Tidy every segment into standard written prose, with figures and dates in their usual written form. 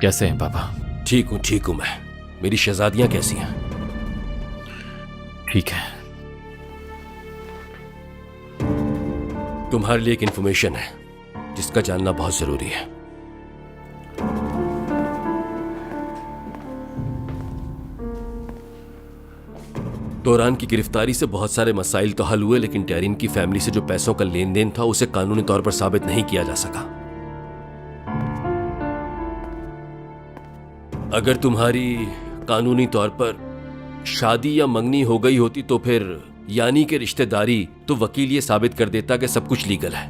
कैसे हैं पापा? ठीक हूँ मैं। मेरी शहजादियां कैसी हैं? ठीक है। तुम्हारे लिए एक इंफॉर्मेशन है जिसका जानना बहुत जरूरी है। तोरान की गिरफ्तारी से बहुत सारे मसाइल तो हल हुए, लेकिन टैरिन की फैमिली से जो पैसों का लेन देन था उसे कानूनी तौर पर साबित नहीं किया जा सका। अगर तुम्हारी कानूनी तौर पर शादी या मंगनी हो गई होती तो फिर यानी कि रिश्तेदारी, तो वकील ये साबित कर देता कि सब कुछ लीगल है।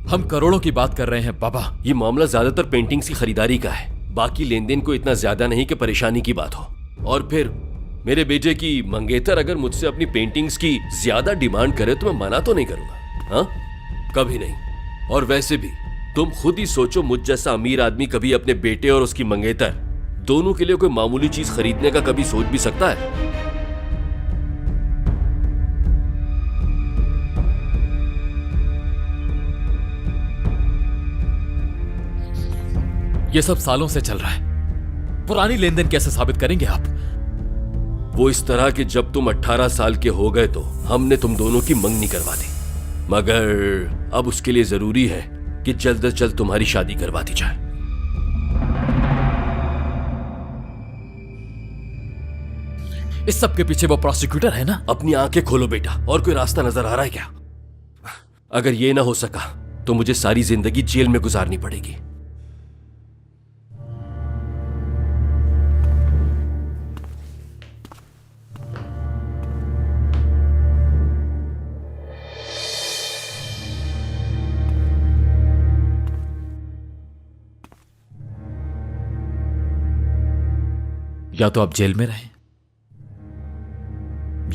हम करोड़ों की बात कर रहे हैं बाबा। ये मामला ज्यादातर पेंटिंग्स की खरीदारी का है, बाकी लेन देन को इतना ज्यादा नहीं कि परेशानी की बात हो। और फिर मेरे बेटे की मंगेतर अगर मुझसे अपनी पेंटिंग्स की ज्यादा डिमांड करे तो मैं मना तो नहीं करूंगा, हाँ? कभी नहीं। और वैसे भी तुम खुद ही सोचो, मुझ जैसा अमीर आदमी कभी अपने बेटे और उसकी मंगेतर दोनों के लिए कोई मामूली चीज खरीदने का कभी सोच भी सकता है? ये सब सालों से चल रहा है, पुरानी लेन देन कैसे साबित करेंगे आप? वो इस तरह कि जब तुम 18 साल के हो गए तो हमने तुम दोनों की मंगनी करवा दी, मगर अब उसके लिए जरूरी है कि जल्द से जल्द तुम्हारी शादी करवा दी जाए। इस सब के पीछे वो प्रोसिक्यूटर है ना? अपनी आंखें खोलो बेटा, और कोई रास्ता नजर आ रहा है क्या? अगर ये ना हो सका तो मुझे सारी जिंदगी जेल में गुजारनी पड़ेगी। या तो आप जेल में रहें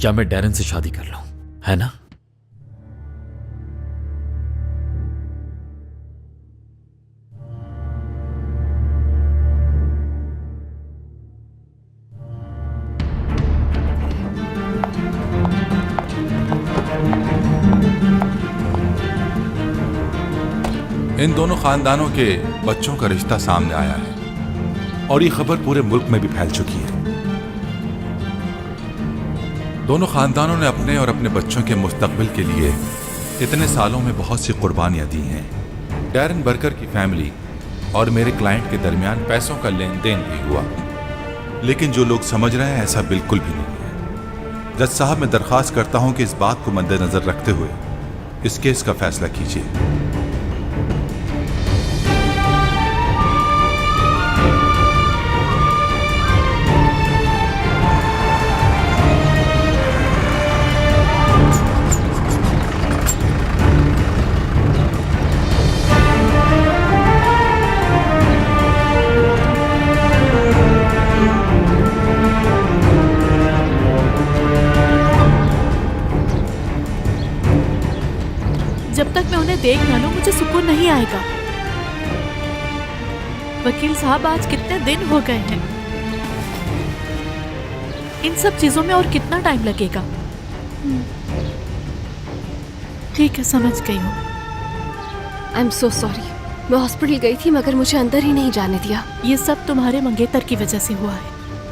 या मैं डैरन से शादी कर लूं, है ना? इन दोनों खानदानों के बच्चों का रिश्ता सामने आया है और ये खबर पूरे मुल्क में भी फैल चुकी है। दोनों खानदानों ने अपने और अपने बच्चों के मुस्तकबिल के लिए इतने सालों में बहुत सी कुर्बानियां दी हैं। डैरन बर्कर की फैमिली और मेरे क्लाइंट के दरमियान पैसों का लेन देन भी हुआ, लेकिन जो लोग समझ रहे हैं ऐसा बिल्कुल भी नहीं है। जज साहब, मैं दरख्वास्त करता हूं कि इस बात को मद्देनजर रखते हुए इस केस का फैसला कीजिए। जब तक मैं उन्हें देख ना लूं मुझे सुकून नहीं आएगा। वकील साहब, आज कितने दिन हो गए हैं, इन सब चीजों में और कितना टाइम लगेगा? ठीक है, समझ गई हूँ। I am so sorry. मैं हॉस्पिटल गई थी मगर मुझे अंदर ही नहीं जाने दिया। ये सब तुम्हारे मंगेतर की वजह से हुआ है।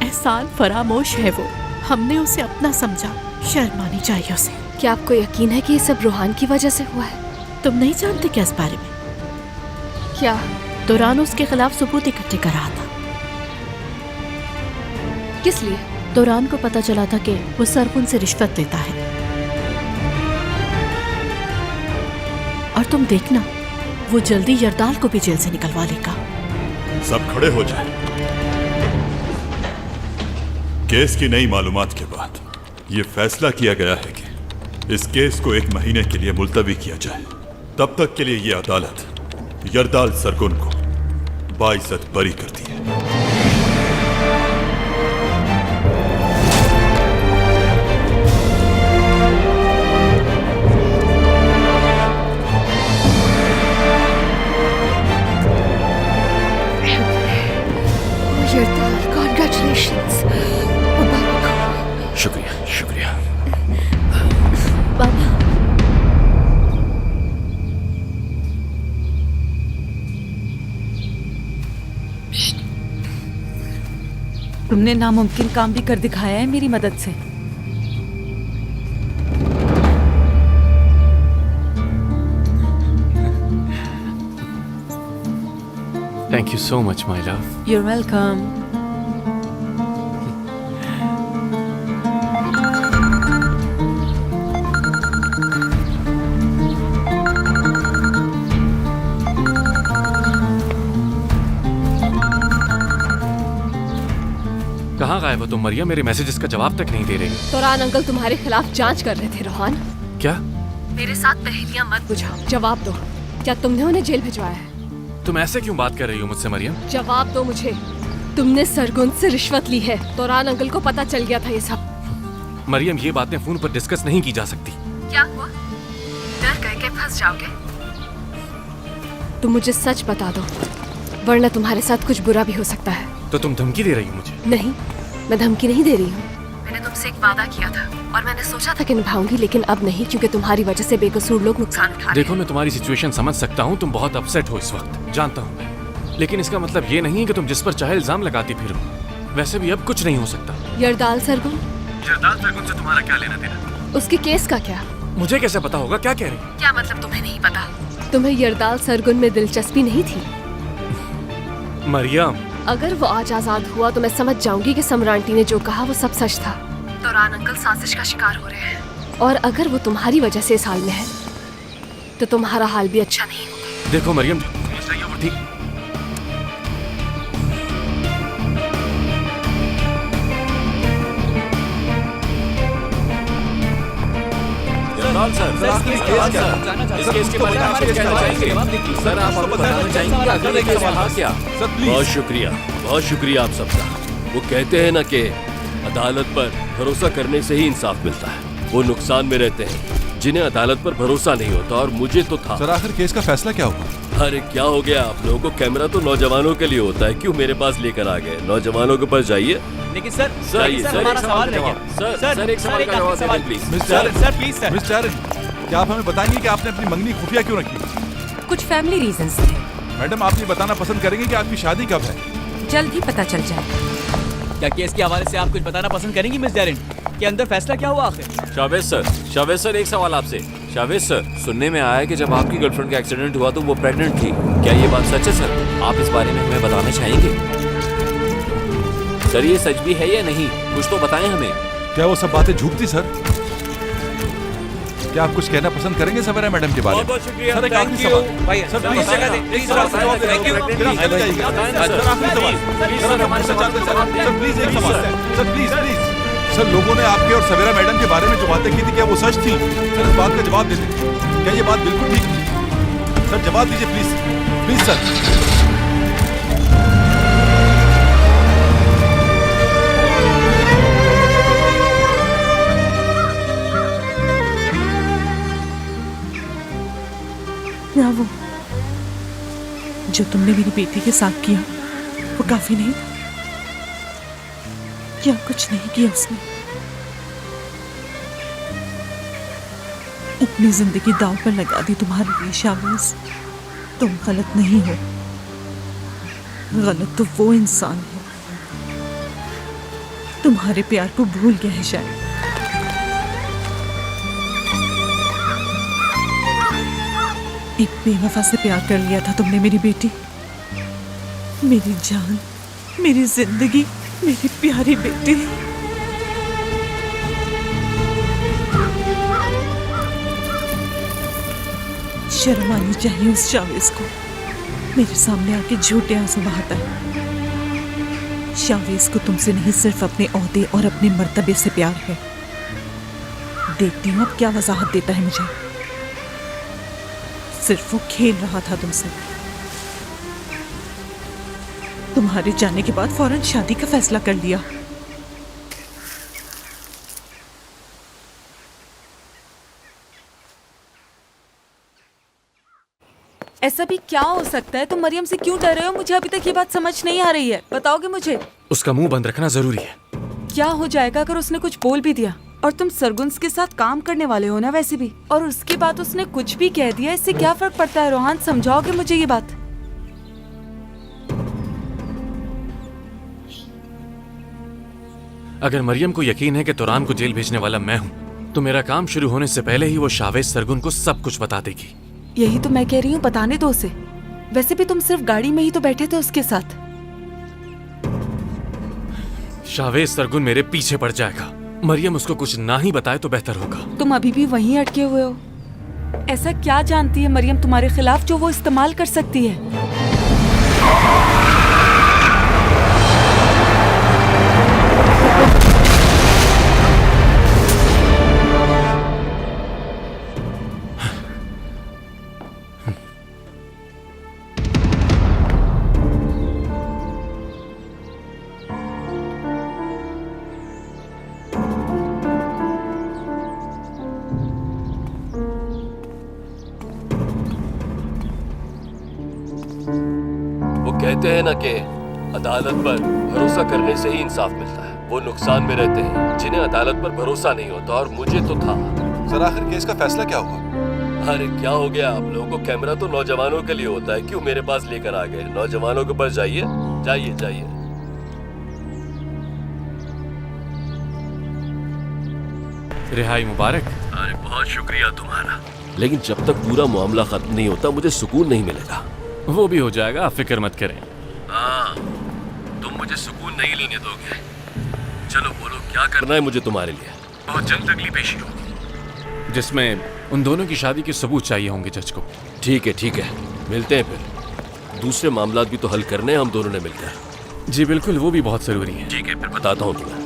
एहसान फरामोश है वो, हमने उसे अपना समझा, शर्म आनी चाहिए उसे। क्या आपको यकीन है कि ये सब रोहान की वजह से हुआ है? तुम नहीं जानते क्या इस बारे में? क्या? तोरान उसके खिलाफ सबूत इकट्ठे कर रहा था। किस लिए? तोरान को पता चला था कि वो सरकुन से रिश्वत लेता है, और तुम देखना वो जल्दी यरदाल को भी जेल से निकलवा लेगा। सब खड़े हो जाए। केस की नई मालूमात के बाद ये फैसला किया गया है कि इस केस को 1 महीने के लिए मुलतवी किया जाए। तब तक के लिए ये अदालत यरदाल सरकुन को बाइज्जत बरी करती है। यरदाल, कांग्रेचुलेशंस। मुबारक हो। शुक्रिया शुक्रिया। तुमने नामुमकिन काम भी कर दिखाया है मेरी मदद से। Thank you so much, my love. You're welcome. कहाँ गायब हो तुम मरियम? मेरे मैसेजेस का जवाब तक नहीं दे रही। तोरान अंकल तुम्हारे खिलाफ जांच कर रहे थे रोहान। क्या? मेरे साथ पहेलियां मत बुझाओ, जवाब दो। क्या तुमने उन्हें जेल भिजवाया है? तुम ऐसे क्यों बात कर रही हो मुझसे मरियम? जवाब दो मुझे। तुमने सरगुन से रिश्वत ली है। तोरान अंकल को पता चल गया था ये सब। मरियम, ये बातें फोन पर डिस्कस नहीं की जा सकती। क्या हुआ? डर गए कि फंस जाओगे? तुम मुझे सच बता दो, वरना तुम्हारे साथ कुछ बुरा भी हो सकता है। तो तुम धमकी दे रही हो मुझे? नहीं, मैं धमकी नहीं दे रही हूँ। मैंने तुमसे एक वादा किया था और मैंने सोचा था कि निभाऊंगी, लेकिन अब नहीं, क्योंकि तुम्हारी वजह से बेकसूर लोग नुकसान उठा रहे हैं। देखो, मैं तुम्हारी सिचुएशन समझ सकता हूँ। तुम बहुत अपसेट हो इस वक्त, जानता हूँ मैं। लेकिन इसका मतलब ये नहीं है कि तुम जिस पर चाहे इल्जाम लगाती फिरो। वैसे भी अब कुछ नहीं हो सकता। यरदाल सरगुन? यरदाल सरगुन से तुम्हारा क्या लेना देना? उसके केस का क्या? मुझे कैसे पता होगा? क्या कह रही? क्या मतलब तुम्हें नहीं पता? तुम्हें यरदाल सरगुन में दिलचस्पी नहीं थी? मरियम, अगर वो आज आजाद हुआ तो मैं समझ जाऊंगी कि सम्रांटी ने जो कहा वो सब सच था। तोरान अंकल साजिश का शिकार हो रहे हैं, और अगर वो तुम्हारी वजह से इस हाल में है तो तुम्हारा हाल भी अच्छा नहीं होगा। देखो मरियम, ठीक। इस केस के बारे में आप कुछ कहना चाहेंगे? सर, आप हमको बताना चाहेंगे आखिर ये केस रहा क्या? बहुत शुक्रिया आप सबका। वो कहते हैं ना कि अदालत पर भरोसा करने से ही इंसाफ मिलता है। वो नुकसान में रहते हैं जिन्हें अदालत पर भरोसा नहीं होता, और मुझे तो था। सर, आखिर केस का फैसला क्या हुआ? अरे क्या हो गया आप लोगों को? कैमरा तो नौजवानों के लिए होता है, क्यों मेरे पास लेकर आ गए? नौजवानों के पास जाइए। लेकिन सर हमारा सवाल रह गया। सर, एक सवाल का जवाब दें प्लीज। मिस चारन, क्या आप हमें बताएंगे कि आपने अपनी मंगनी खुफिया क्यों रखी? कुछ फैमिली रीजंस थे। मैडम, आप ये बताना पसंद करेंगे कि आपकी शादी कब है? जल्द ही पता चल जाएगा। क्या केस के हवाले से आप कुछ बताना पसंद करेंगी मिस डैरेन? के अंदर फैसला क्या हुआ आखिर? शावेज सर, एक सवाल आपसे। शावेज सर, सुनने में आया कि जब आपकी गर्लफ्रेंड का एक्सीडेंट हुआ तो वो प्रेग्नेंट थी। क्या ये बात सच है सर? आप इस बारे में हमें बताना चाहेंगे? सर, ये सच भी है या नहीं? कुछ तो बताएं हमें। क्या वो सब बातें झूठ थी सर? क्या आप कुछ कहना पसंद करेंगे सवेरा मैडम के बारे में? बहुत शुक्रिया। सर, एक आखिरी सवाल। सर, प्लीज जगह दें। प्लीज सवाल का जवाब दें। फिर आप चले जाइएगा। सर, आखिरी सवाल। सर, हम पूछना चाहते हैं सर, प्लीज एक सवाल। Sir, please. सर, लोगों ने आपके और सवेरा मैडम के बारे में जो बातें की थी, क्या वो सच थी? सर, इस बात का जवाब दे दें। क्या ये बात बिल्कुल ठीक थी? सर, जवाब दीजिए प्लीज सर। क्या वो जो तुमने मेरी बेटी के साथ किया वो काफी नहीं? क्या कुछ नहीं किया उसने? अपनी जिंदगी दांव पर लगा दी तुम्हारे लिए शावेज। तुम गलत नहीं हो। गलत तो वो इंसान है, तुम्हारे प्यार को भूल गया है शायद। एक बेवफा से प्यार कर लिया था तुमने मेरी बेटी। मेरी जान, मेरी जिंदगी, मेरी प्यारी बेटी। शर्म आनी चाहिए उस शावेज को, मेरे सामने आके झूठे आंसू बहाता है। शावेज को तुमसे नहीं, सिर्फ अपने ओहदे और अपने मर्तबे से प्यार है। देखती हूँ अब क्या वजाहत देता है मुझे। सिर्फ वो खेल रहा था तुमसे। तुम्हारे जाने के बाद फौरन शादी का फैसला कर लिया। ऐसा भी क्या हो सकता है? तुम मरियम से क्यों डर रहे हो? मुझे अभी तक ये बात समझ नहीं आ रही है। बताओगे मुझे? उसका मुंह बंद रखना जरूरी है। क्या हो जाएगा अगर उसने कुछ बोल भी दिया? और तुम सरगुन्स के साथ काम करने वाले हो ना वैसे भी, और उसके बाद उसने कुछ भी कह दिया, इससे क्या फर्क पड़ता है? रोहान, समझाओगे मुझे ये बात? अगर मरियम को यकीन है कि तुरान को जेल भेजने वाला मैं हूँ, तो मेरा काम शुरू होने से पहले ही वो शावेज सरगुन को सब कुछ बता देगी। यही तो मैं कह रही हूँ, बताने दो उसे। वैसे भी तुम सिर्फ गाड़ी में ही तो बैठे थे उसके साथ। शावेज सरगुन मेरे पीछे पड़ जाएगा। मरियम उसको कुछ ना ही बताए तो बेहतर होगा। तुम अभी भी वहीं अटके हुए हो। ऐसा क्या जानती है मरियम तुम्हारे खिलाफ जो वो इस्तेमाल कर सकती है? कहते हैं ना कि अदालत पर भरोसा करने से ही इंसाफ मिलता है। वो नुकसान में रहते हैं जिन्हें अदालत पर भरोसा नहीं होता, और मुझे तो था। सर, आखिर केस का फैसला क्या हुआ? अरे क्या हो गया आप लोगों को? कैमरा तो नौजवानों के लिए होता है, क्यों मेरे पास लेकर आ गए? नौजवानों के पास जाइए, जाइए जाइए। रिहाई मुबारक। अरे बहुत शुक्रिया तुम्हारा, लेकिन जब तक पूरा मामला खत्म नहीं होता मुझे सुकून नहीं मिलेगा। वो भी हो जाएगा, आप फिक्र मत करें। हाँ, तुम मुझे सुकून नहीं लेने दोगे। चलो बोलो क्या करना है मुझे तुम्हारे लिए। बहुत जल्द अगली पेशी होगी जिसमें उन दोनों की शादी के सबूत चाहिए होंगे जज को। ठीक है, मिलते हैं फिर। दूसरे मामलात भी तो हल करने हैं हम दोनों ने मिलकर। जी बिल्कुल, वो भी बहुत जरूरी है। ठीक है, फिर बताता हूँ तुम्हें।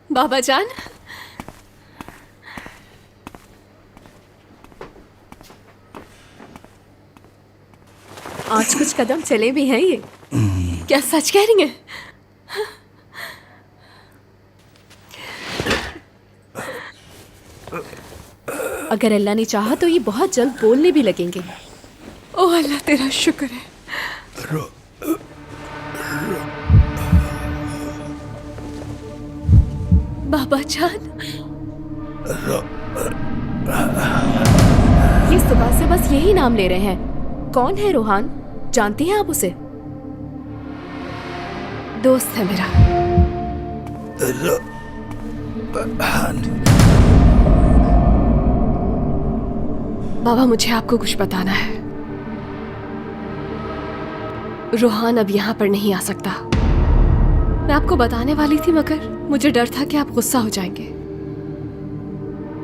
बाबा जान, आज कुछ कदम चले भी हैं ये। क्या सच कह रही हैं? अगर अल्लाह ने चाहा तो ये बहुत जल्द बोलने भी लगेंगे। ओह अल्लाह, तेरा शुक्र है। बाबा जान, ये सुबह से बस यही नाम ले रहे हैं। कौन है रोहान? जानती हैं आप उसे? दोस्त है मेरा। बाबा, मुझे आपको कुछ बताना है। रोहान अब यहाँ पर नहीं आ सकता। मैं आपको बताने वाली थी, मगर मुझे डर था कि आप गुस्सा हो जाएंगे।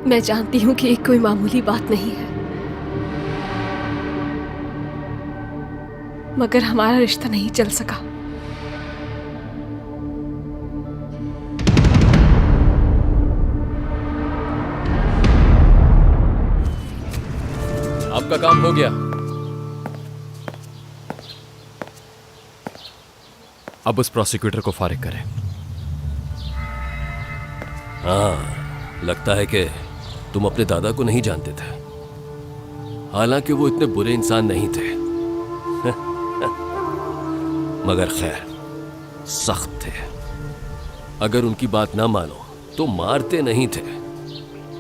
मैं जानती हूँ कि ये कोई मामूली बात नहीं है, मगर हमारा रिश्ता नहीं चल सका। आपका काम हो गया। अब उस प्रोसिक्यूटर को फारिग करें। हाँ, लगता है कि तुम अपने दादा को नहीं जानते थे। हालांकि वो इतने बुरे इंसान नहीं थे मगर खैर सख्त थे। अगर उनकी बात ना मानो तो मारते नहीं थे,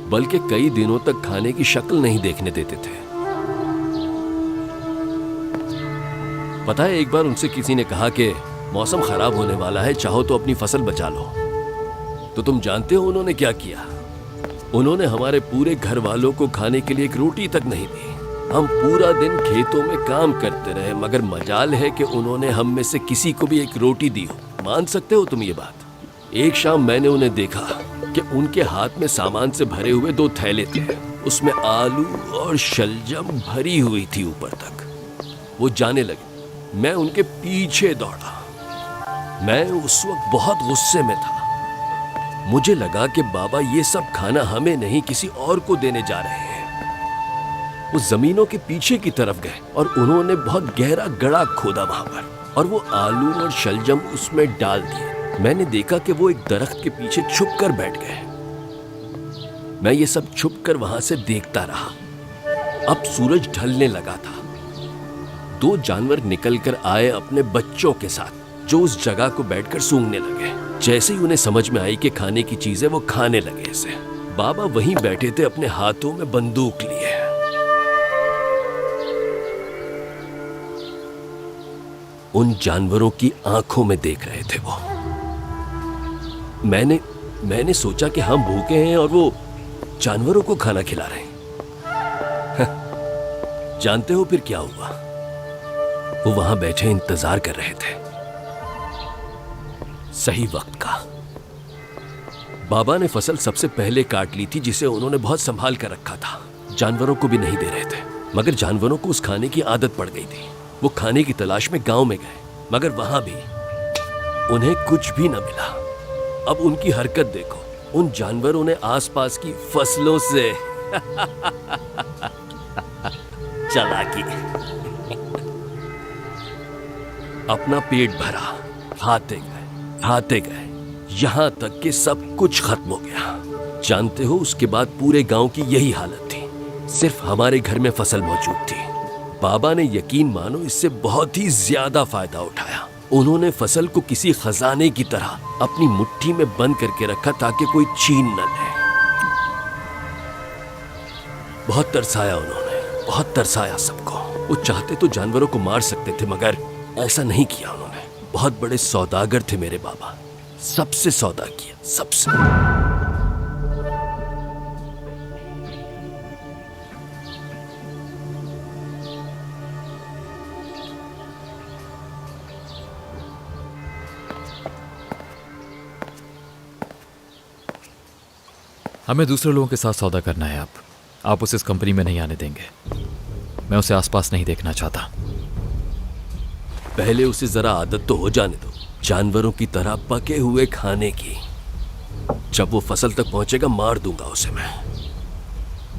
बल्कि कई दिनों तक खाने की शक्ल नहीं देखने देते थे। पता है, एक बार उनसे किसी ने कहा कि मौसम खराब होने वाला है, चाहो तो अपनी फसल बचा लो। तो तुम जानते हो उन्होंने क्या किया? उन्होंने हमारे पूरे घर वालों को खाने के लिए एक रोटी तक नहीं दी। हम पूरा दिन खेतों में काम करते रहे, मगर मजाल है कि उन्होंने हम में से किसी को भी एक रोटी दी हो। मान सकते हो तुम ये बात? एक शाम मैंने उन्हें देखा कि उनके हाथ में सामान से भरे हुए 2 थैले थे। उसमें आलू और शलजम भरी हुई थी ऊपर तक। वो जाने लगे, मैं उनके पीछे दौड़ा। मैं उस वक्त बहुत गुस्से में था। मुझे लगा कि बाबा ये सब खाना हमें नहीं किसी और को देने जा रहे हैं। वो जमीनों के पीछे की तरफ गए और उन्होंने बहुत गहरा गड़ा खोदा वहां पर, और वो आलू और शलजम उसमें डाल दिए। मैंने देखा कि वो एक दरख्त के पीछे छुप कर बैठ गए। मैं ये सब छुप कर वहां से देखता रहा। अब सूरज ढलने लगा था। 2 जानवर निकल कर आए अपने बच्चों के साथ, जो उस जगह को बैठकर सूंघने लगे। जैसे ही उन्हें समझ में आई कि खाने की चीजें, वो खाने लगे इसे। बाबा वहीं बैठे थे, अपने हाथों में बंदूक लिए। उन जानवरों की आंखों में देख रहे थे वो। मैंने सोचा कि हम भूखे हैं और वो जानवरों को खाना खिला रहे हैं। जानते हो फिर क्या हुआ? वो वहां बैठे इंतजार कर रहे थे सही वक्त का। बाबा ने फसल सबसे पहले काट ली थी, जिसे उन्होंने बहुत संभाल कर रखा था। जानवरों को भी नहीं दे रहे थे, मगर जानवरों को उस खाने की आदत पड़ गई थी। वो खाने की तलाश में गांव में गए, मगर वहां भी उन्हें कुछ भी न मिला। अब उनकी हरकत देखो। उन जानवरों ने आसपास की फसलों से चालाकी अपना पेट भरा, खाते गए यहां तक कि सब कुछ खत्म हो गया। जानते हो, उसके बाद पूरे गांव की यही हालत थी। सिर्फ हमारे घर में फसल मौजूद थी। बाबा ने यकीन मानो इससे बहुत ही ज्यादा फायदा उठाया। उन्होंने फसल को किसी खजाने की तरह अपनी मुट्ठी में बंद करके रखा ताकि कोई छीन न ले। बहुत तरसाया उन्होंने, बहुत तरसाया सबको। वो चाहते तो जानवरों को मार सकते थे, मगर ऐसा नहीं किया उन्होंने। बहुत बड़े सौदागर थे मेरे बाबा, सबसे सौदा किया, सबसे। हमें दूसरे लोगों के साथ सौदा करना है। आप उसे इस कंपनी में नहीं आने देंगे। मैं उसे आसपास नहीं देखना चाहता। पहले उसे जरा आदत तो हो जाने दो, जानवरों की तरह पके हुए खाने की। जब वो फसल तक पहुंचेगा, मार दूंगा उसे मैं।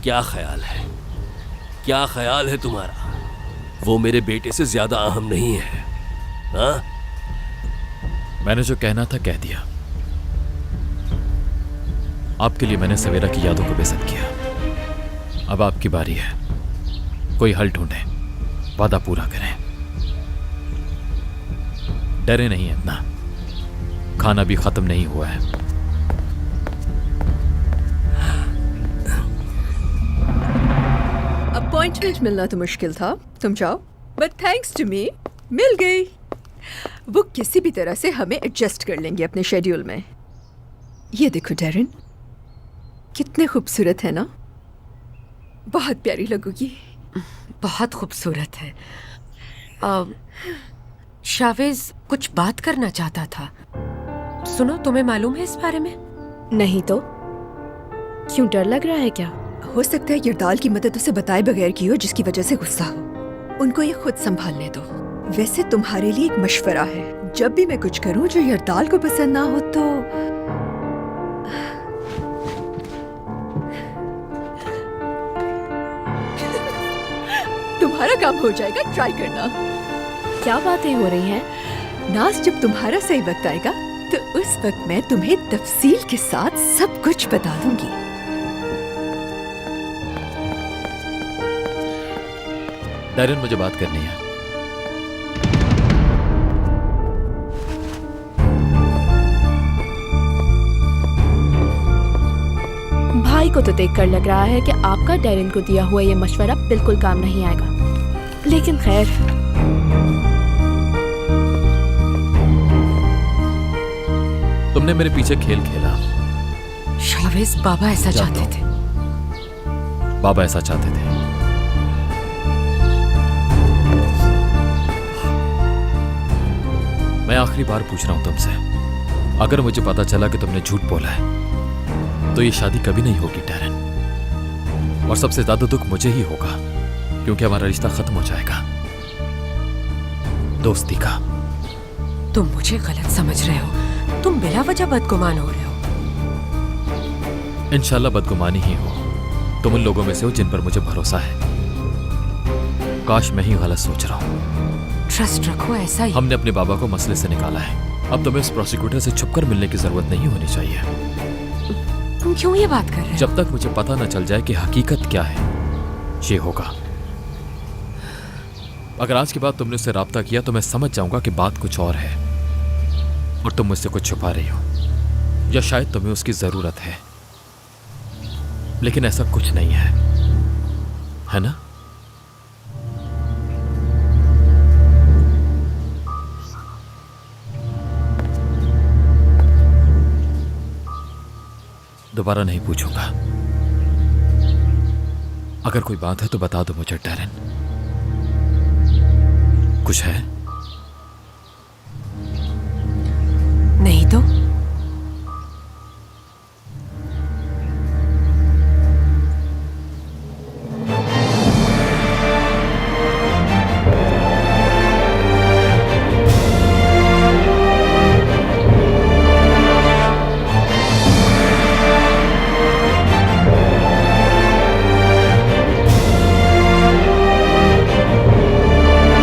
क्या ख्याल है? क्या ख्याल है तुम्हारा? वो मेरे बेटे से ज्यादा अहम नहीं है। हाँ? मैंने जो कहना था कह दिया। आपके लिए मैंने सवेरा की यादों को बेइज्जत किया। अब आपकी बारी है। कोई हल ढूंढें, वादा पूरा करें। डरे नहीं इतना, खाना भी खत्म नहीं हुआ है। अपॉइंटमेंट मिलना तो मुश्किल था, तुम जाओ, बट थैंक्स टू मी मिल गई। वो किसी भी तरह से हमें एडजस्ट कर लेंगे अपने शेड्यूल में। ये देखो डैरेन, कितने खूबसूरत है ना? बहुत प्यारी लगोगी। बहुत खूबसूरत है। शावेज कुछ बात करना चाहता था। सुनो, तुम्हें मालूम है इस बारे में? नहीं तो क्यों, डर लग रहा है क्या? हो सकता है यरदाल की मदद उसे बताए बगैर की हो, जिसकी वजह से गुस्सा हो। उनको ये खुद संभालने दो। वैसे तुम्हारे लिए एक मशवरा है, जब भी मैं कुछ करूं जो यरदाल को पसंद ना हो तो तुम्हारा काम हो जाएगा, ट्राई करना। क्या बातें हो रही हैं? नाज, जब तुम्हारा सही वक्त आएगा तो उस वक्त मैं तुम्हें तफसील के साथ सब कुछ बता दूंगी। डैरेन, मुझे बात करनी है। भाई को तो देखकर लग रहा है कि आपका डैरेन को दिया हुआ ये मशवरा बिल्कुल काम नहीं आएगा, लेकिन खैर। तुमने मेरे पीछे खेल खेला। शावेज, बाबा ऐसा चाहते थे। बाबा ऐसा चाहते थे। मैं आखिरी बार पूछ रहा हूं तुमसे, अगर मुझे पता चला कि तुमने झूठ बोला है तो ये शादी कभी नहीं होगी डैरेन। और सबसे ज्यादा दुख मुझे ही होगा, क्योंकि हमारा रिश्ता खत्म हो जाएगा दोस्ती का। तुम मुझे गलत समझ रहे हो। तुम बिला वजह बदगुमान हो रहे हो। इंशाल्लाह बदगुमानी ही हो। तुम उन लोगों में से हो जिन पर मुझे भरोसा है। काश मैं ही गलत सोच रहा हूँ। ट्रस्ट रखो, ऐसा ही। हमने अपने बाबा को मसले से निकाला है। अब तुम्हें इस प्रोसिक्यूटर से छुपकर मिलने की जरूरत नहीं होनी चाहिए। तुम क्यों ये बात कर रहे हो? जब तक मुझे पता न चल जाए कि हकीकत क्या है, ये होगा। अगर आज के बाद तुमने उससे राब्ता किया तो मैं समझ जाऊंगा कि बात कुछ और है और तुम मुझसे कुछ छुपा रही हो, या शायद तुम्हें उसकी जरूरत है, लेकिन ऐसा कुछ नहीं है ना? दोबारा नहीं पूछूंगा। अगर कोई बात है तो बता दो मुझे टैरन। कुछ है? नहीं तो